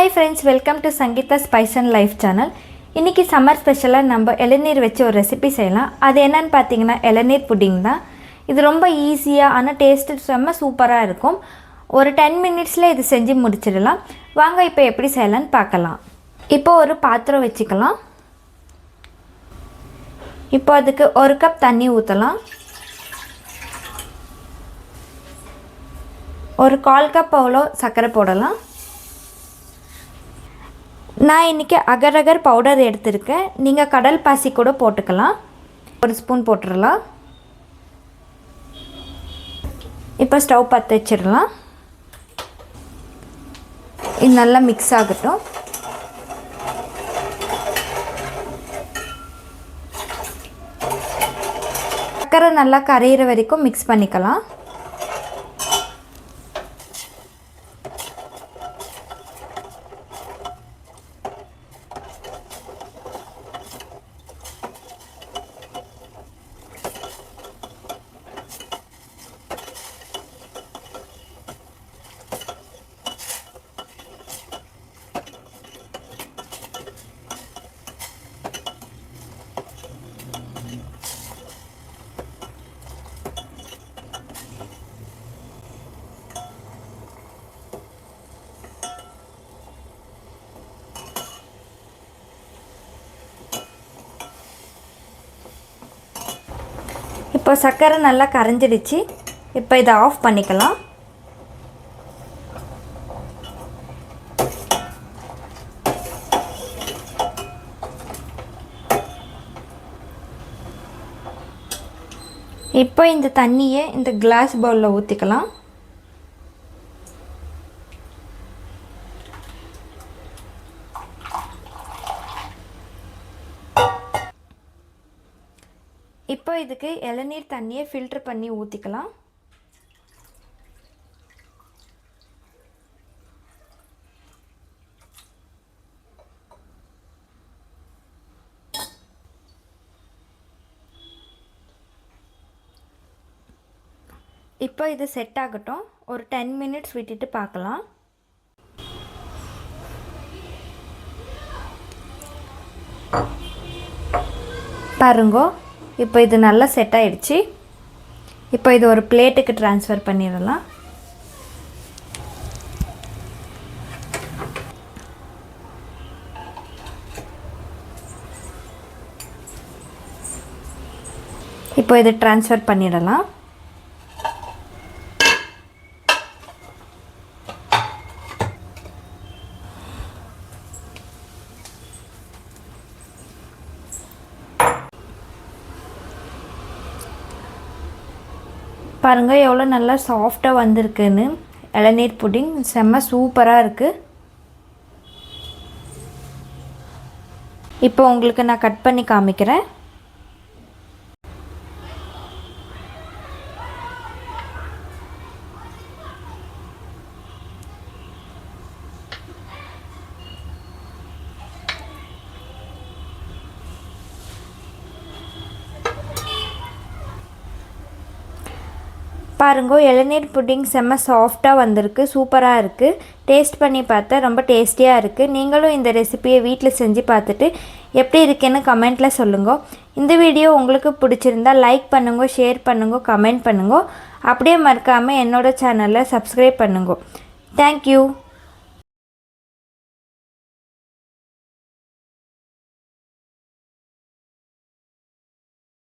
Hi friends, welcome to Sangeetha Spice and Life channel. இன்னைக்கு summer ஸ்பெஷலாக நம்ம இளநீர் வச்சு ஒரு ரெசிபி செய்யலாம். அது என்னன்னு பார்த்தீங்கன்னா இளநீர் புடிங் தான். இது ரொம்ப ஈஸியாக ஆனால் டேஸ்ட்டு செம்ம சூப்பராக இருக்கும். ஒரு 10 மினிட்ஸில் இது செஞ்சு முடிச்சிடலாம். வாங்க இப்போ எப்படி செய்யலான்னு பார்க்கலாம். இப்போ ஒரு பாத்திரம் வச்சுக்கலாம். இப்போ அதுக்கு 1 கப் தண்ணி ஊற்றலாம். ஒரு 1/4 கப் அவ்வளோ சர்க்கரை போடலாம். நான் இன்றைக்கி அகர் அகர் பவுடர் எடுத்திருக்கேன். நீங்கள் கடல் பாசி கூட போட்டுக்கலாம். 1 ஸ்பூன் போட்டுடலாம். இப்போ ஸ்டவ் பற்ற வச்சிடலாம். இது நல்லா மிக்ஸ் ஆகட்டும். சர்க்கரை நல்லா கரையிற வரைக்கும் மிக்ஸ் பண்ணிக்கலாம். இப்போ சர்க்கரை நல்லா கரைஞ்சிடுச்சு. இப்போ இதை ஆஃப் பண்ணிக்கலாம். இப்போ இந்த தண்ணியை இந்த கிளாஸ் பவுலில் ஊற்றிக்கலாம். இப்போ இதுக்கு இளநீர் தண்ணியை ஃபில்டர் பண்ணி ஊற்றிக்கலாம். இப்போ இது செட் ஆகட்டும். ஒரு 10 மினிட்ஸ் விட்டுட்டு பார்க்கலாம். பாருங்கோ, இப்போ இது நல்லா செட் ஆகிடுச்சு. இப்போ இது ஒரு பிளேட்டுக்கு ட்ரான்ஸ்ஃபர் பண்ணிடலாம். இப்போ இது ட்ரான்ஸ்ஃபர் பண்ணிடலாம். பாருங்கள் எவ்வளோ நல்லா சாஃப்டாக வந்திருக்குன்னு. இளநீர் புடிங் செம்ம சூப்பராக இருக்குது. இப்போ உங்களுக்கு நான் கட் பண்ணி காமிக்கிறேன். பாருங்க, இளநீர் புடிங் செம்ம சாஃப்டாக வந்திருக்கு. சூப்பராக இருக்குது. டேஸ்ட் பண்ணி பார்த்தா ரொம்ப டேஸ்டியாக இருக்குது. நீங்களும் இந்த ரெசிபியை வீட்டில் செஞ்சு பார்த்துட்டு எப்படி இருக்குன்னு கமெண்ட்டில் சொல்லுங்க. இந்த வீடியோ உங்களுக்கு பிடிச்சிருந்தா லைக் பண்ணுங்க, ஷேர் பண்ணுங்க, கமெண்ட் பண்ணுங்க. அப்படியே மறக்காமல் என்னோடய சேனலை சப்ஸ்கிரைப் பண்ணுங்க. தேங்க்யூ.